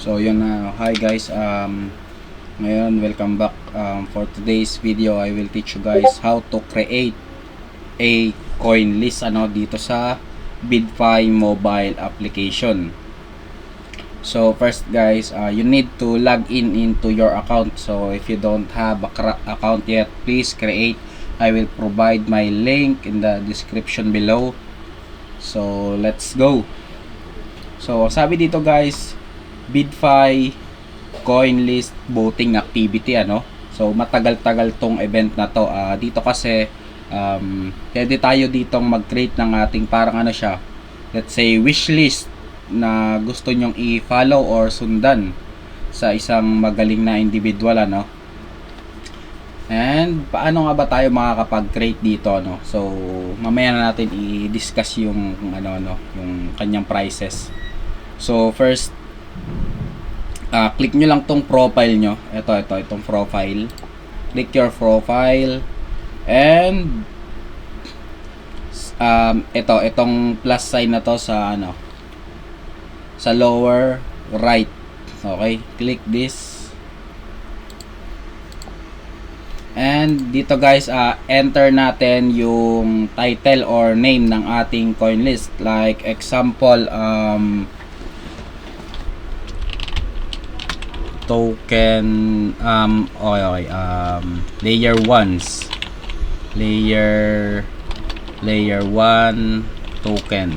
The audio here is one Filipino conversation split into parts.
So yun na, hi guys, ngayon welcome back. For today's video I will teach you guys how to create a coin list dito sa BidFi mobile application. So first guys, you need to log in into your account. So if you don't have a account yet, please create. I will provide my link in the description below. So let's go. So sabi dito guys, BidFi coin list voting activity So matagal-tagal tong event na to. Dito kasi pwede tayo ditong mag-create ng ating parang siya, let's say wish list na gusto nyong i-follow or sundan sa isang magaling na individual And paano nga ba tayo makakapag-create dito So mamaya na natin i-discuss yung yung kanyang prices. So first, click nyo lang tong profile nyo. Itong profile. Click your profile. And itong plus sign na to sa sa lower right. Okay, click this. And dito guys, enter natin yung title or name ng ating coin list. Like example, token layer 1s, layer 1 token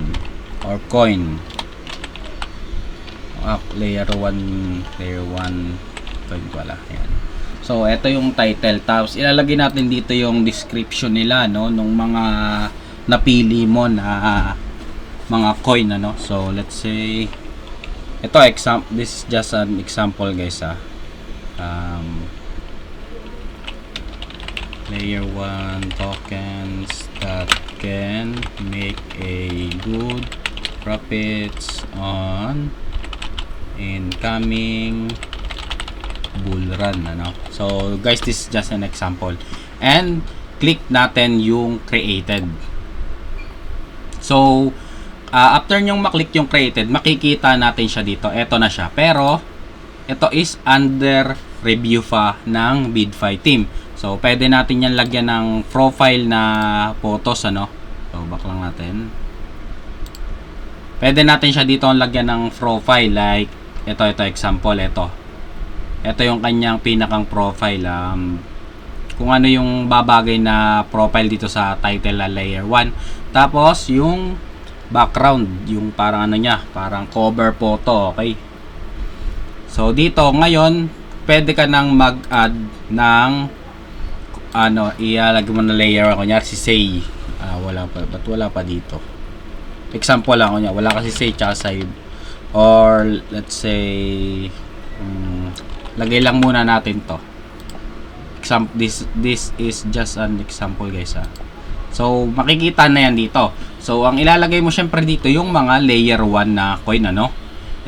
or coin, layer 1 coin pala. Ayan. So ito yung title, tapos ilalagay natin dito yung description nila nung mga napili mo na mga coin So let's say ito this is just an example guys layer 1 tokens that can make a good profits on incoming bull run So guys, this is just an example, and click natin yung created. So after nyong maklik yung created, makikita natin siya dito. Ito na siya. Pero, ito is under review pa ng BidFi team. So, pwede natin yan lagyan ng profile na photos, So, back lang natin. Pwede natin siya dito lagyan ng profile. Like, ito example, ito. Ito yung kanyang pinakang profile. Kung ano yung babagay na profile dito sa title na layer 1. Tapos, yung background, yung parang niya, parang cover photo, okay? So dito ngayon, pwede ka nang mag-add ng ilalagay mo na layer kunyari si say. Wala pa dito. Example lang kunyari, wala kasi say tsaka save. Or let's say lagay lang muna natin to. This is just an example guys So makikita na yan dito. So ang ilalagay mo syempre dito yung mga layer 1 na coin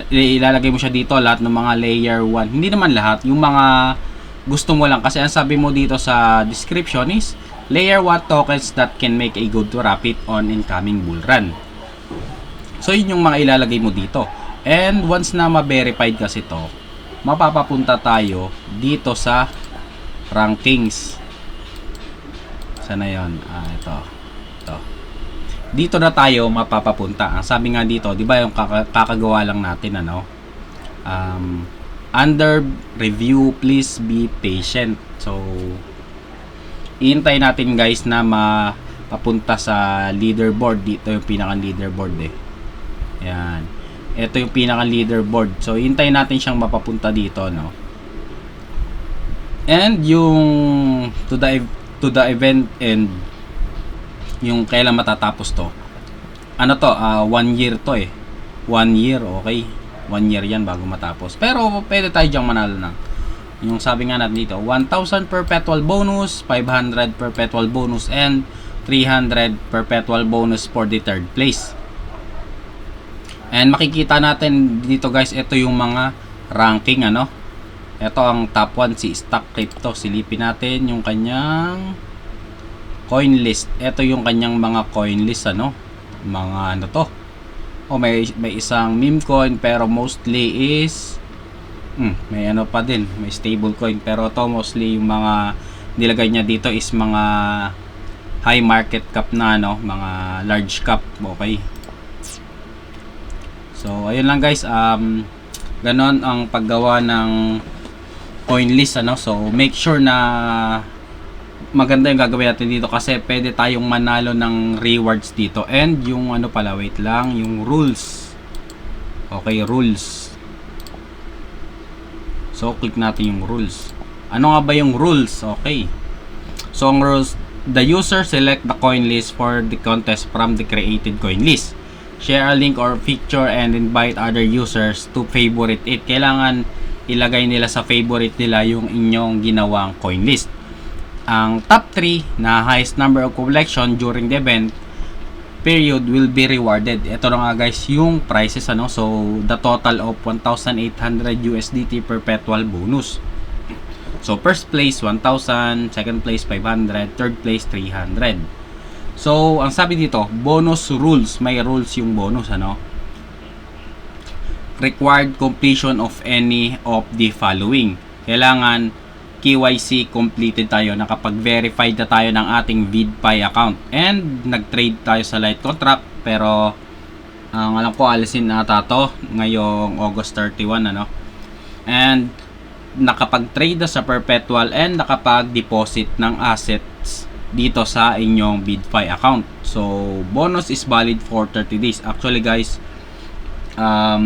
Ilalagay mo siya dito lahat ng mga layer 1. Hindi naman lahat, yung mga gusto mo lang, kasi ang sabi mo dito sa description is layer 1 tokens that can make a good profit on incoming bull run. So yun yung mga ilalagay mo dito. And once na ma-verified kasi to, mapapapunta tayo dito sa rankings. Sana yun? Ito. Dito na tayo mapapapunta. Ang sabi nga dito, di ba yung kakagawa lang natin under review, please be patient. So iintay natin guys na mapapunta sa leaderboard. Dito yung pinaka leaderboard Yan. Ito yung pinaka leaderboard. So iintay natin siyang mapapunta dito And yung to the event end, yung kailan matatapos to 1 year to 1 year, okay, 1 year yan bago matapos. Pero pwede tayo dyang manalo yung sabi nga natin dito, 1,000 perpetual bonus, 500 perpetual bonus, and 300 perpetual bonus for the third place. And makikita natin dito guys, ito yung mga ranking ito ang top 1, si Stock Crypto. Silipin natin yung kanyang coin list. Ito yung kanyang mga coin list mga to. May isang meme coin, pero mostly is may ano pa din, may stable coin, pero to mostly yung mga nilagay niya dito is mga high market cap na ano, mga large cap. Okay, so ayun lang guys, ganon ang paggawa ng coin list ano. So make sure na maganda yung gagawin natin dito kasi pwede tayong manalo ng rewards dito. And yung ano pala, wait lang, yung rules. Okay, rules. So click natin yung rules. Ano nga ba yung rules? Okay, so ang rules: the user select the coin list for the contest from the created coin list, share a link or picture, and invite other users to favorite it. Kailangan ilagay nila sa favorite nila yung inyong ginawang coin list. Ang top 3 na highest number of collection during the event period will be rewarded. Ito na nga guys yung prices ano. So the total of 1,800 USDT perpetual bonus. So first place 1,000, second place 500, third place 300. So ang sabi dito, bonus rules, may rules yung bonus ano. Required completion of any of the following. Kailangan KYC completed tayo, nakapag-verified na tayo ng ating VidFi account, and nag-trade tayo sa light contract. Pero ang alam ko alisin ata to ngayong August 31 ano. And nakapag-trade na sa perpetual and nakapag-deposit ng assets dito sa inyong VidFi account. So bonus is valid for 30 days. Actually guys,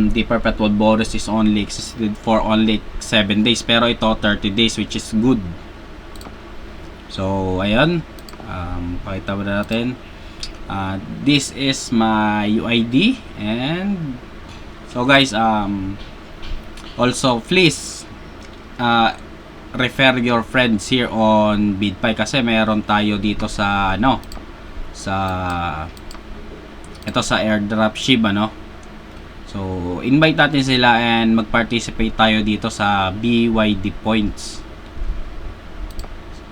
the perpetual bonus is only existed for only 7 days, pero ito 30 days, which is good. So ayan, pakita mo na natin. This is my UID. And so guys, also please refer your friends here on BidFi kasi meron tayo dito sa ano, sa ito sa airdrop ship ano. So, invite natin sila and mag-participate tayo dito sa BYD points.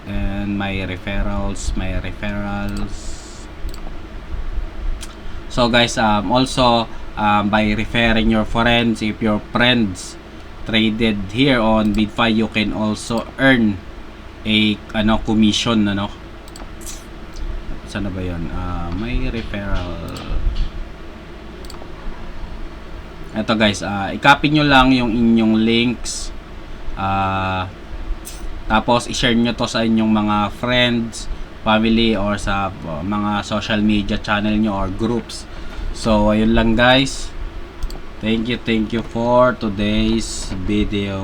And my referrals. So guys, also by referring your friends, if your friends traded here on BidFi, you can also earn a ano commission ano. Saan na ba 'yon? My referral. Ito guys, i-copy nyo lang yung inyong links, tapos i-share nyo to sa inyong mga friends, family, or sa mga social media channel nyo or groups. So ayun lang guys, thank you for today's video.